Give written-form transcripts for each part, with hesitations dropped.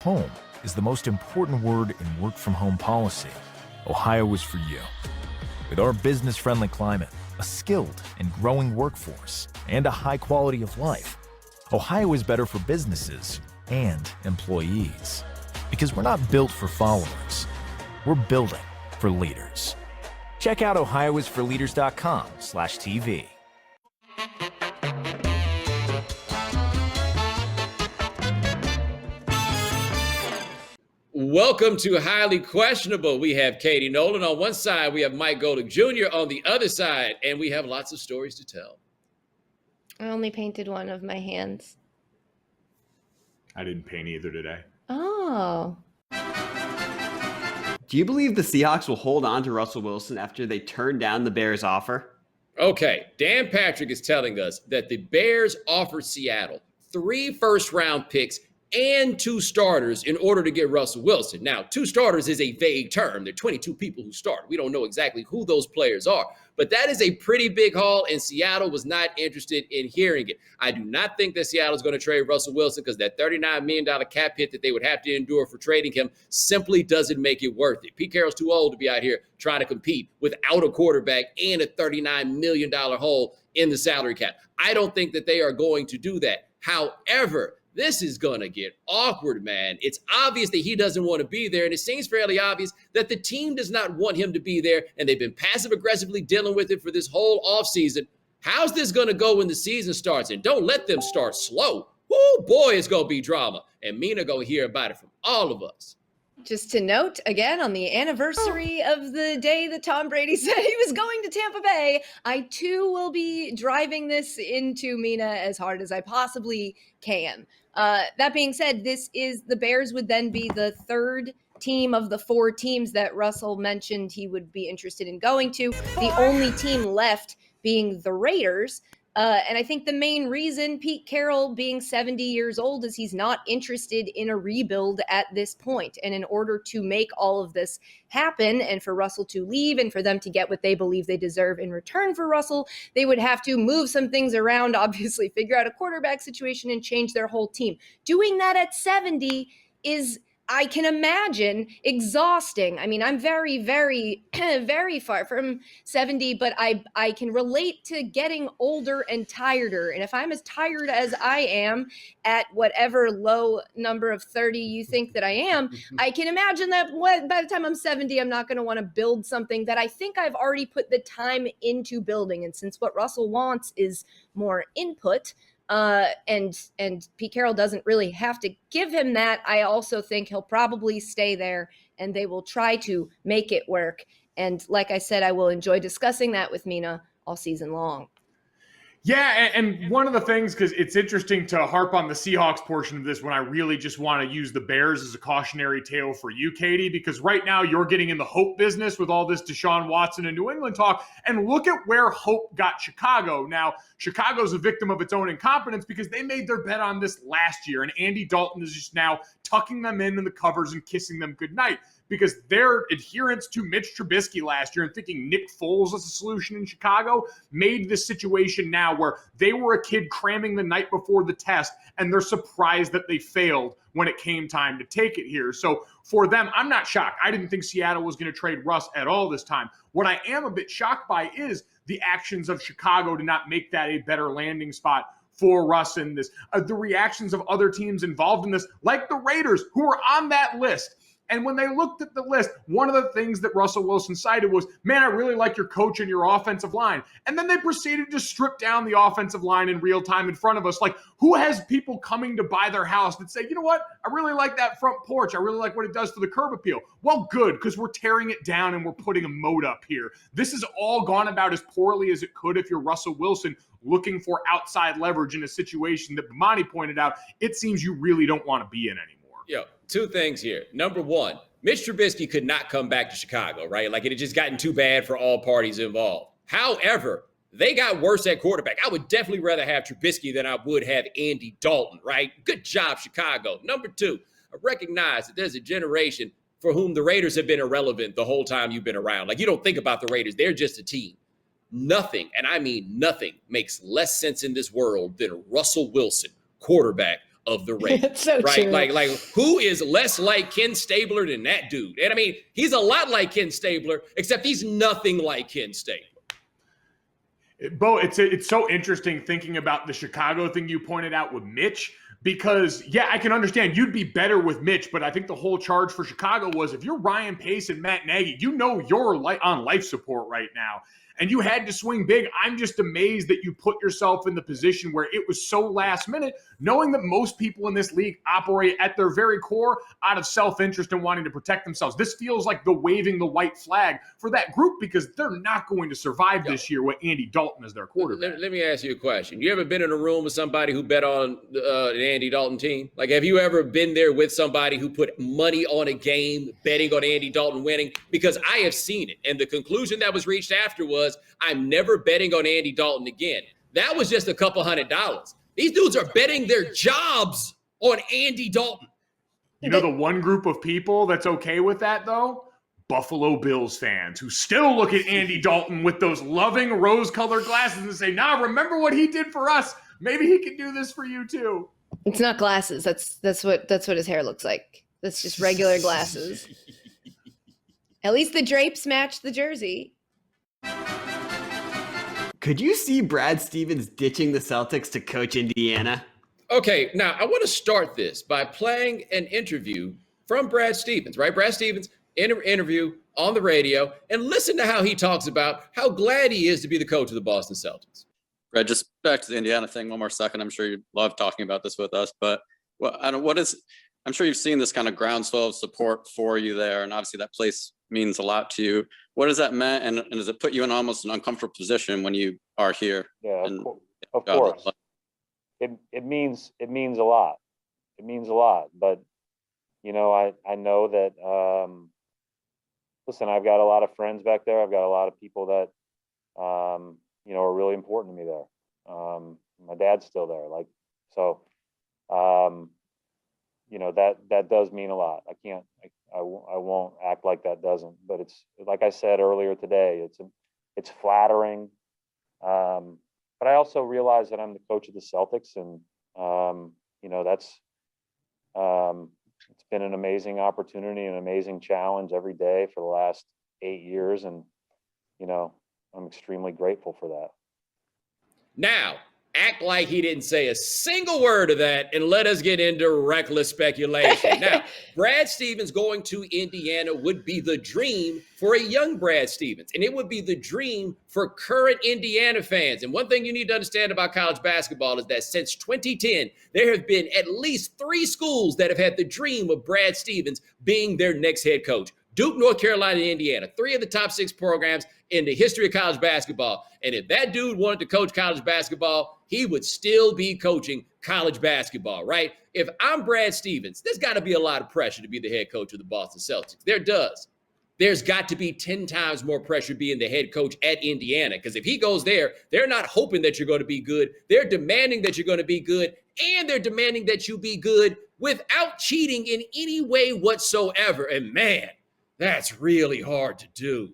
home is the most important word in work-from-home policy, Ohio is for you. With our business-friendly climate, a skilled and growing workforce, and a high quality of life, Ohio is better for businesses and employees. Because we're not built for followers, we're building for leaders. Check out ohioisforleaders.com/TV. Welcome to Highly Questionable. We have Katie Nolan on one side. We have Mike Golic Jr. on the other side. And we have lots of stories to tell. I only painted one of my hands. I didn't paint either today. Oh. Do you believe the Seahawks will hold on to Russell Wilson after they turn down the Bears' offer? Okay, Dan Patrick is telling us that the Bears offered Seattle 3 first-round picks and 2 starters in order to get Russell Wilson. Now, 2 starters is a vague term. There are 22 people who start. We don't know exactly who those players are. But that is a pretty big haul, and Seattle was not interested in hearing it. I do not think that Seattle's going to trade Russell Wilson because that $39 million cap hit that they would have to endure for trading him simply doesn't make it worth it. Pete Carroll's too old to be out here trying to compete without a quarterback and a $39 million hole in the salary cap. I don't think that they are going to do that. However, this is going to get awkward, man. It's obvious that he doesn't want to be there, and it seems fairly obvious that the team does not want him to be there, and they've been passive-aggressively dealing with it for this whole offseason. How's this going to go when the season starts? And don't let them start slow. Oh, boy, it's going to be drama. And Mina going to hear about it from all of us. Just to note, again, on the anniversary of the day that Tom Brady said he was going to Tampa Bay, I too will be driving this into Mina as hard as I possibly can. That being said, the Bears would then be the third team of the 4 teams that Russell mentioned he would be interested in going to. The only team left being the Raiders. And I think the main reason Pete Carroll being 70 years old is he's not interested in a rebuild at this point. And in order to make all of this happen and for Russell to leave and for them to get what they believe they deserve in return for Russell, they would have to move some things around, obviously figure out a quarterback situation and change their whole team. Doing that at 70 is, I can imagine, exhausting. I mean, I'm very, very, very far from 70, but I can relate to getting older and tireder. And if I'm as tired as I am at whatever low number of 30 you think that I am, I can imagine that by the time I'm 70, I'm not going to want to build something that I think I've already put the time into building. And since what Russell wants is more input, and Pete Carroll doesn't really have to give him that, I also think he'll probably stay there and they will try to make it work. And like I said, I will enjoy discussing that with Mina all season long. Yeah, and one of the things, because it's interesting to harp on the Seahawks portion of this when I really just want to use the Bears as a cautionary tale for you, Katie, because right now you're getting in the hope business with all this Deshaun Watson and New England talk, and look at where hope got Chicago. Now, Chicago's a victim of its own incompetence because they made their bet on this last year, and Andy Dalton is just now tucking them in the covers and kissing them goodnight, because their adherence to Mitch Trubisky last year and thinking Nick Foles was a solution in Chicago made this situation now where they were a kid cramming the night before the test, and they're surprised that they failed when it came time to take it here. So for them, I'm not shocked. I didn't think Seattle was going to trade Russ at all this time. What I am a bit shocked by is the actions of Chicago to not make that a better landing spot for Russ in this. The reactions of other teams involved in this, like the Raiders, who were on that list. And when they looked at the list, one of the things that Russell Wilson cited was, man, I really like your coach and your offensive line. And then they proceeded to strip down the offensive line in real time in front of us. Like, who has people coming to buy their house that say, you know what, I really like that front porch. I really like what it does for the curb appeal. Well, good, because we're tearing it down and we're putting a moat up here. This has all gone about as poorly as it could if you're Russell Wilson looking for outside leverage in a situation that Bomani pointed out, it seems you really don't want to be in anymore. Yo, 2 things here. Number one, Mitch Trubisky could not come back to Chicago, right? Like, it had just gotten too bad for all parties involved. However, they got worse at quarterback. I would definitely rather have Trubisky than I would have Andy Dalton, right? Good job, Chicago. Number 2, I recognize that there's a generation for whom the Raiders have been irrelevant the whole time you've been around. Like, you don't think about the Raiders. They're just a team. Nothing, and I mean nothing, makes less sense in this world than Russell Wilson, quarterback of the Raiders. It's so right? true. Like who is less like Ken Stabler than that dude? And I mean, he's a lot like Ken Stabler, except he's nothing like Ken Stabler. Bo, it's so interesting thinking about the Chicago thing you pointed out with Mitch, because, yeah, I can understand you'd be better with Mitch, but I think the whole charge for Chicago was if you're Ryan Pace and Matt Nagy, you know you're on life support right now, and you had to swing big. I'm just amazed that you put yourself in the position where it was so last minute, knowing that most people in this league operate at their very core out of self-interest and wanting to protect themselves. This feels like the waving the white flag for that group because they're not going to survive this year with Andy Dalton as their quarterback. Let me ask you a question. You ever been in a room with somebody who bet on an Andy Dalton team? Like, have you ever been there with somebody who put money on a game betting on Andy Dalton winning? Because I have seen it. And the conclusion that was reached after was, I'm never betting on Andy Dalton again. That was just a couple $100. These dudes are betting their jobs on Andy Dalton. You know the one group of people that's okay with that, though? Buffalo Bills fans who still look at Andy Dalton with those loving rose-colored glasses and say, nah, remember what he did for us. Maybe he can do this for you, too. It's not glasses. That's what his hair looks like. That's just regular glasses. At least the drapes match the jersey. Could you see Brad Stevens ditching the Celtics to coach Indiana? Okay, now I want to start this by playing an interview from Brad Stevens, right? Brad Stevens interview on the radio, and listen to how he talks about how glad he is to be the coach of the Boston Celtics. Right, just back to the Indiana thing one more second. I'm sure you love talking about this with us, but I'm sure you've seen this kind of groundswell of support for you there, and obviously that place means a lot to you. What has that meant, and does it put you in almost an uncomfortable position when you are here? Yeah, of course. It means a lot. It means a lot. But you know, I know that listen, I've got a lot of friends back there. I've got a lot of people that you know, are really important to me there. My dad's still there. Like, so you know, that does mean a lot. I won't act like that doesn't, but it's like I said earlier today, it's flattering. But I also realize that I'm the coach of the Celtics, and you know, that's it's been an amazing opportunity, an amazing challenge every day for the last 8 years, and you know, I'm extremely grateful for that. Now, act like he didn't say a single word of that and let us get into reckless speculation. Now, Brad Stevens going to Indiana would be the dream for a young Brad Stevens, and it would be the dream for current Indiana fans. And one thing you need to understand about college basketball is that since 2010, there have been at least 3 schools that have had the dream of Brad Stevens being their next head coach. Duke, North Carolina, and Indiana, 3 of the top 6 programs in the history of college basketball. And if that dude wanted to coach college basketball, he would still be coaching college basketball, right? If I'm Brad Stevens, there's got to be a lot of pressure to be the head coach of the Boston Celtics. There does. There's got to be 10 times more pressure being the head coach at Indiana, because if he goes there, they're not hoping that you're going to be good. They're demanding that you're going to be good, and they're demanding that you be good without cheating in any way whatsoever. And man, that's really hard to do.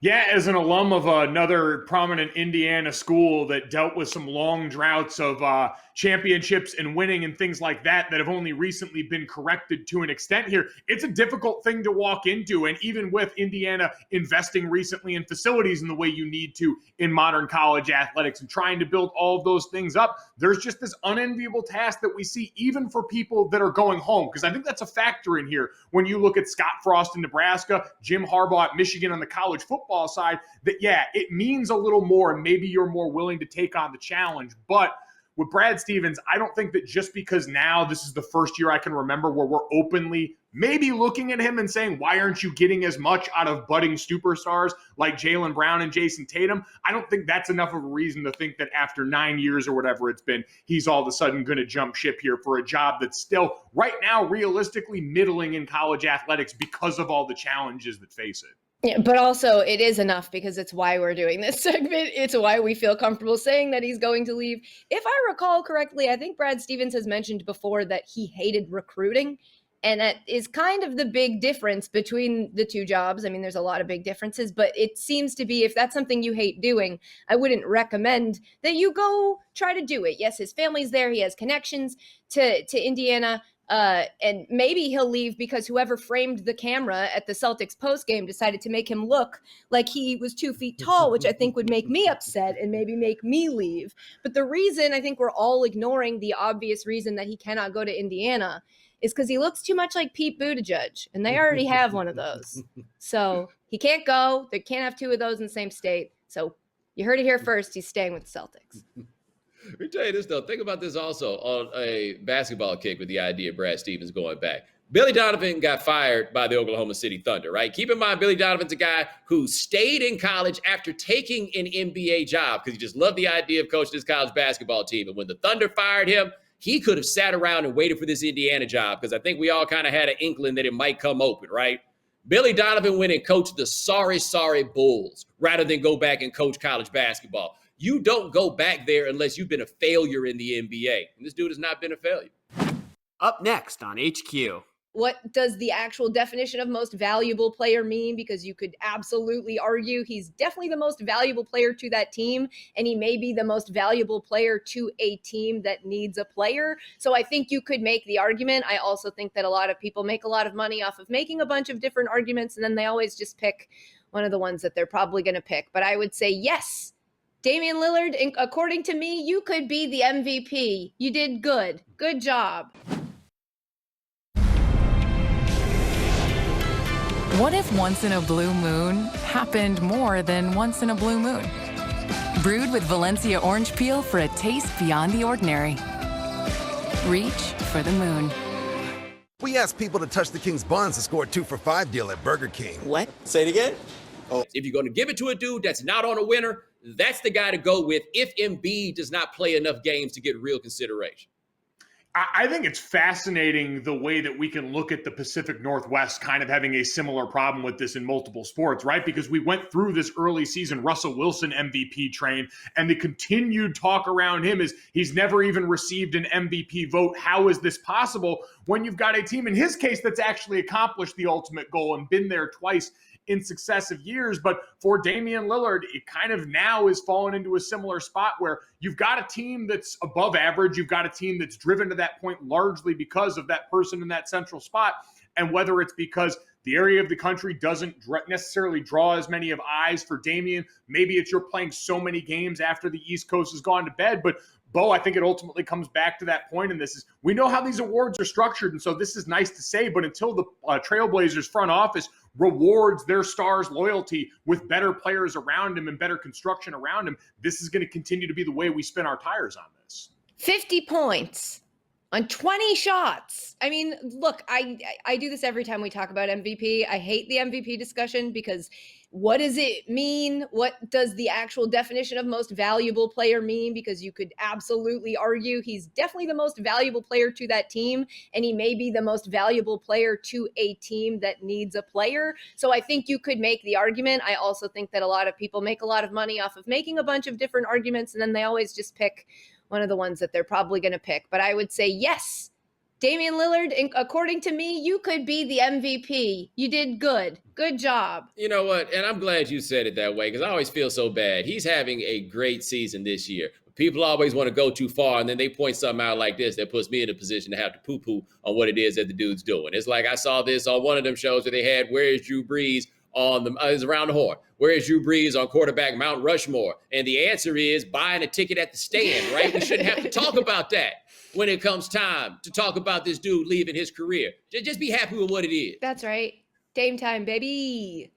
Yeah, as an alum of another prominent Indiana school that dealt with some long droughts of championships and winning and things like that have only recently been corrected to an extent here, it's a difficult thing to walk into. And even with Indiana investing recently in facilities in the way you need to in modern college athletics and trying to build all of those things up, there's just this unenviable task that we see even for people that are going home. Because I think that's a factor in here when you look at Scott Frost in Nebraska, Jim Harbaugh at Michigan on the college football side, that, yeah, it means a little more and maybe you're more willing to take on the challenge. But with Brad Stevens, I don't think that just because now this is the first year I can remember where we're openly maybe looking at him and saying, why aren't you getting as much out of budding superstars like Jaylen Brown and Jason Tatum? I don't think that's enough of a reason to think that after 9 years or whatever it's been, he's all of a sudden going to jump ship here for a job that's still right now realistically middling in college athletics because of all the challenges that face it. Yeah, but also it is enough because it's why we're doing this segment. It's why we feel comfortable saying that he's going to leave. If I recall correctly, I think Brad Stevens has mentioned before that he hated recruiting. And that is kind of the big difference between the two jobs. I mean, there's a lot of big differences, but it seems to be if that's something you hate doing, I wouldn't recommend that you go try to do it. Yes, his family's there. He has connections to Indiana. And maybe he'll leave because whoever framed the camera at the Celtics postgame decided to make him look like he was 2 feet tall, which I think would make me upset and maybe make me leave. But the reason I think we're all ignoring the obvious reason that he cannot go to Indiana is because he looks too much like Pete Buttigieg, and they already have one of those. So he can't go. They can't have two of those in the same state. So you heard it here first. He's staying with the Celtics. Let me tell you this, though. Think about this also on a basketball kick with the idea of Brad Stevens going back. Billy Donovan got fired by the Oklahoma City Thunder, right? Keep in mind, Billy Donovan's a guy who stayed in college after taking an NBA job because he just loved the idea of coaching his college basketball team. And when the Thunder fired him, he could have sat around and waited for this Indiana job because I think we all kind of had an inkling that it might come open, right? Billy Donovan went and coached the sorry Bulls rather than go back and coach college basketball. You don't go back there unless you've been a failure in the NBA. And this dude has not been a failure. Up next on HQ. What does the actual definition of most valuable player mean? Because you could absolutely argue he's definitely the most valuable player to that team, and he may be the most valuable player to a team that needs a player. So I think you could make the argument. I also think that a lot of people make a lot of money off of making a bunch of different arguments, and then they always just pick one of the ones that they're probably going to pick. But I would say, yes, Damian Lillard, according to me, you could be the MVP. You did good. Good job. What if once in a blue moon happened more than once in a blue moon? Brewed with Valencia orange peel for a taste beyond the ordinary. Reach for the moon. We asked people to touch the King's buns to score a 2 for $5 deal at Burger King. What? Say it again? Oh. If you're going to give it to a dude that's not on a winner, that's the guy to go with if Embiid does not play enough games to get real consideration. I think it's fascinating the way that we can look at the Pacific Northwest kind of having a similar problem with this in multiple sports, right? Because we went through this early season Russell Wilson MVP train, and the continued talk around him is he's never even received an MVP vote. How is this possible when you've got a team, in his case, that's actually accomplished the ultimate goal and been there twice in successive years? But for Damian Lillard, it kind of now is fallen into a similar spot where you've got a team that's above average. You've got a team that's driven to that point largely because of that person in that central spot. And whether it's because the area of the country doesn't necessarily draw as many of eyes for Damian, maybe it's you're playing so many games after the East Coast has gone to bed. But Bo, I think it ultimately comes back to that point, and this is, we know how these awards are structured, and so this is nice to say, but until the Trailblazers front office rewards their stars' loyalty with better players around him and better construction around him, this is going to continue to be the way we spin our tires on this. 50 points on 20 shots. I mean, look, I do this every time we talk about MVP. I hate the MVP discussion because what does it mean? What does the actual definition of most valuable player mean? Because you could absolutely argue he's definitely the most valuable player to that team, and he may be the most valuable player to a team that needs a player. So I think you could make the argument. I also think that a lot of people make a lot of money off of making a bunch of different arguments, and then they always just pick one of the ones that they're probably going to pick. But I would say, yes, Damian Lillard, according to me, you could be the MVP. You did good. Good job. You know what? And I'm glad you said it that way because I always feel so bad. He's having a great season this year. People always want to go too far, and then they point something out like this that puts me in a position to have to poo-poo on what it is that the dude's doing. It's like I saw this on one of them shows where they had Where is Drew Brees on the is around the horn. Where is Drew Brees on quarterback Mount Rushmore? And the answer is buying a ticket at the stand, right? We shouldn't have to talk about that when it comes time to talk about this dude leaving his career. Just be happy with what it is. That's right. Dame time, baby.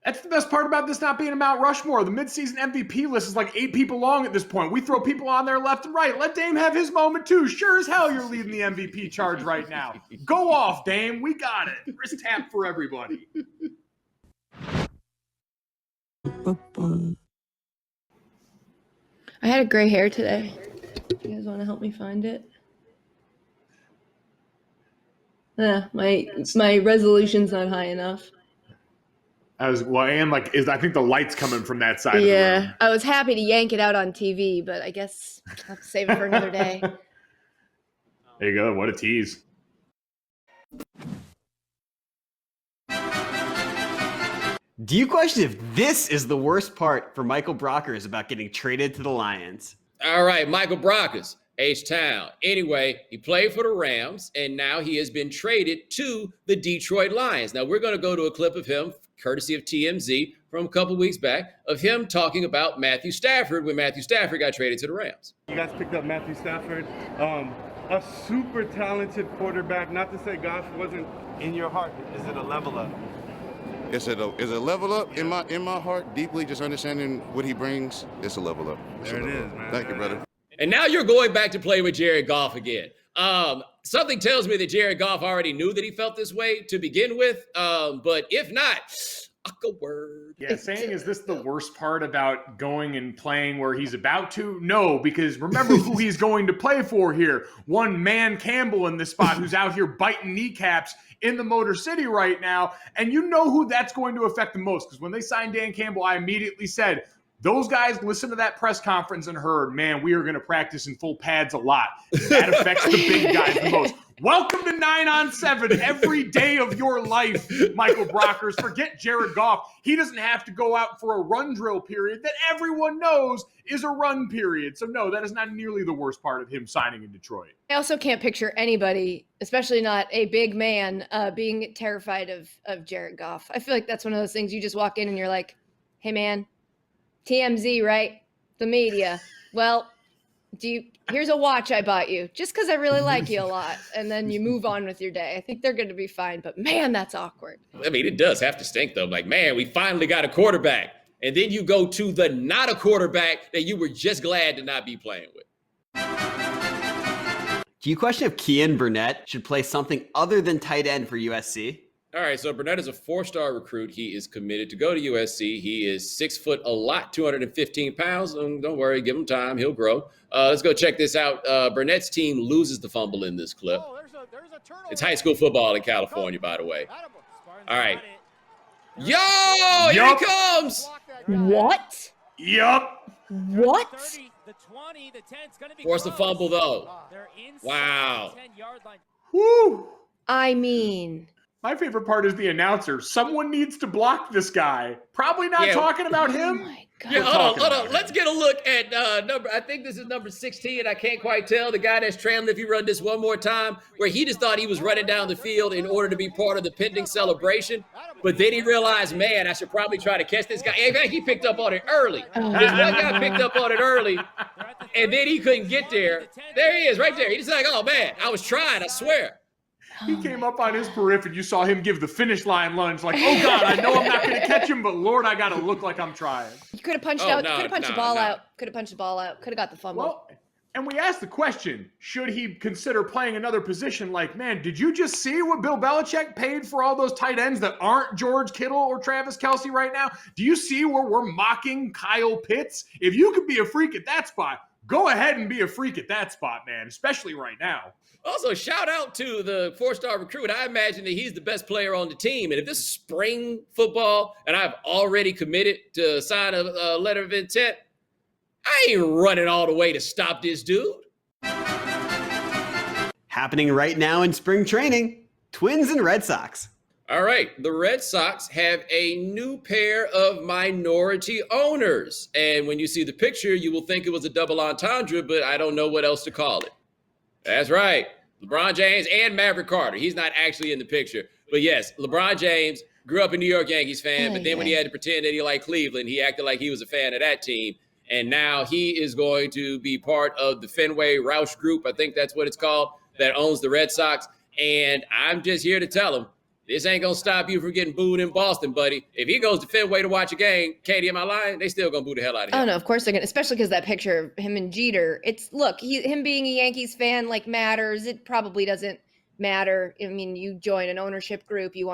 That's the best part about this not being a Mount Rushmore. The midseason MVP list is like 8 people long at this point. We throw people on there left and right. Let Dame have his moment too. Sure as hell you're leading the MVP charge right now. Go off, Dame. We got it. Wrist tap for everybody. I had a gray hair today. You guys want to help me find it? My resolution's not high enough. I think the light's coming from that side. Yeah, of the room. I was happy to yank it out on TV, but I guess I'll have to save it for another day. There you go. What a tease. Do you question if this is the worst part for Michael Brockers about getting traded to the Lions? All right, Michael Brockers, H-Town. Anyway, he played for the Rams, and now he has been traded to the Detroit Lions. Now, we're going to go to a clip of him, courtesy of TMZ, from a couple weeks back, of him talking about Matthew Stafford when Matthew Stafford got traded to the Rams. You guys picked up Matthew Stafford, a super talented quarterback. Not to say Goff wasn't in your heart. Is it a level up? Is it a level up in my heart? Deeply, just understanding what he brings. It's a level up. There it is, man. Thank you, brother. And now you're going back to play with Jared Goff again. Something tells me that Jared Goff already knew that he felt this way to begin with. But if not, awkward. Yeah, saying, is this the worst part about going and playing where he's about to? No, because remember who he's going to play for here. One Man Campbell in this spot who's out here biting kneecaps in the Motor City right now. And you know who that's going to affect the most, because when they signed Dan Campbell, I immediately said, those guys listened to that press conference and heard, man, we are going to practice in full pads a lot. That affects the big guys the most. Welcome to 9-on-7 every day of your life, Michael Brockers. Forget Jared Goff. He doesn't have to go out for a run drill period that everyone knows is a run period. So, no, that is not nearly the worst part of him signing in Detroit. I also can't picture anybody, especially not a big man, being terrified of Jared Goff. I feel like that's one of those things you just walk in and you're like, hey, man, TMZ, right? The media. Well, here's a watch I bought you just because I really like you a lot. And then you move on with your day. I think they're going to be fine, but man, that's awkward. I mean, it does have to stink though. Like, man, we finally got a quarterback. And then you go to the not a quarterback that you were just glad to not be playing with. Do you question if Kean Burnett should play something other than tight end for USC? All right, so Burnett is a 4-star recruit. He is committed to go to USC. He is 6 foot a lot, 215 pounds. Don't worry, give him time. He'll grow. Let's go check this out. Burnett's team loses the fumble in this clip. It's high school football in California, by the way. All right. Yo, here he comes. What? Yup. What? Force the fumble, though. Wow. Woo. I mean... My favorite part is the announcer. Someone needs to block this guy. Probably not talking about him. Oh my God. Yeah, hold on. Let's get a look at I think this is number 16. I can't quite tell. The guy that's trailing, if you run this one more time, where he just thought he was running down the field in order to be part of the pending celebration. But then he realized, man, I should probably try to catch this guy. In fact, he picked up on it early. This one guy picked up on it early, and then he couldn't get there. There he is, right there. He's like, oh, man, I was trying, I swear. He came up on his periphery, and you saw him give the finish line lunge like, oh, God, I know I'm not going to catch him, but, Lord, I got to look like I'm trying. You could have punched the ball out. Could have punched the ball out. Could have got the fumble. Well, and we asked the question, should he consider playing another position? Like, man, did you just see what Bill Belichick paid for all those tight ends that aren't George Kittle or Travis Kelce right now? Do you see where we're mocking Kyle Pitts? If you could be a freak at that spot, go ahead and be a freak at that spot, man, especially right now. Also, shout out to the 4-star recruit. I imagine that he's the best player on the team. And if this is spring football and I've already committed to sign a letter of intent, I ain't running all the way to stop this dude. Happening right now in spring training, Twins and Red Sox. All right, the Red Sox have a new pair of minority owners. And when you see the picture, you will think it was a double entendre, but I don't know what else to call it. That's right. LeBron James and Maverick Carter. He's not actually in the picture. But yes, LeBron James grew up a New York Yankees fan, but then when he had to pretend that he liked Cleveland, he acted like he was a fan of that team. And now he is going to be part of the Fenway Roush Group, I think that's what it's called, that owns the Red Sox. And I'm just here to tell him, this ain't going to stop you from getting booed in Boston, buddy. If he goes to Fenway to watch a game, Katie, am I lying? They still going to boo the hell out of him. Oh, no, of course they're going to, especially because that picture of him and Jeter, it's, look, him being a Yankees fan, like, matters. It probably doesn't matter. I mean, you join an ownership group, he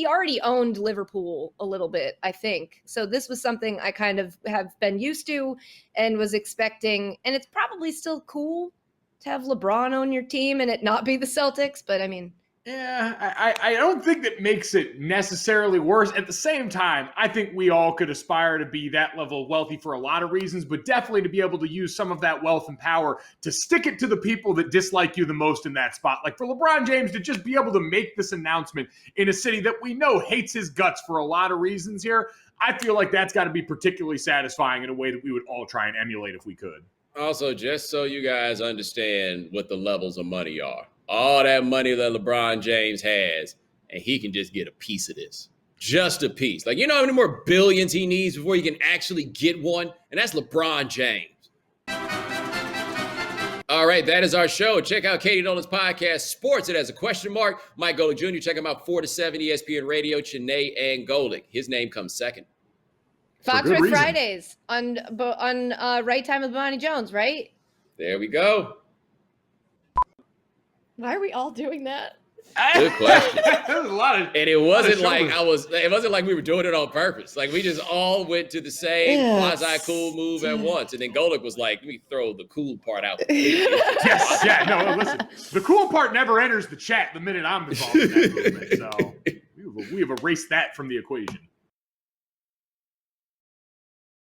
already owned Liverpool a little bit, I think. So this was something I kind of have been used to and was expecting. And it's probably still cool to have LeBron own your team and it not be the Celtics. But, I mean, Yeah, I don't think that makes it necessarily worse. At the same time, I think we all could aspire to be that level of wealthy for a lot of reasons, but definitely to be able to use some of that wealth and power to stick it to the people that dislike you the most in that spot. Like for LeBron James to just be able to make this announcement in a city that we know hates his guts for a lot of reasons here, I feel like that's got to be particularly satisfying in a way that we would all try and emulate if we could. Also, just so you guys understand what the levels of money are. All that money that LeBron James has, and he can just get a piece of this. Just a piece. Like, you know how many more billions he needs before he can actually get one? And that's LeBron James. All right, that is our show. Check out Katie Nolan's podcast, Sports. It has a question mark. Mike Golic Jr., check him out 4 to 7, ESPN Radio, Chiney and Golic. His name comes second. Foxworth Fridays on Right Time with Bomani Jones, right? There we go. Why are we all doing that? Good question. There's a lot of, and it wasn't like we were doing it on purpose. Like we just all went to the same quasi cool move at once. And then Golic was like, let me throw the cool part out. Yes, yeah, no, listen. The cool part never enters the chat the minute I'm involved in that movement. So we have erased that from the equation.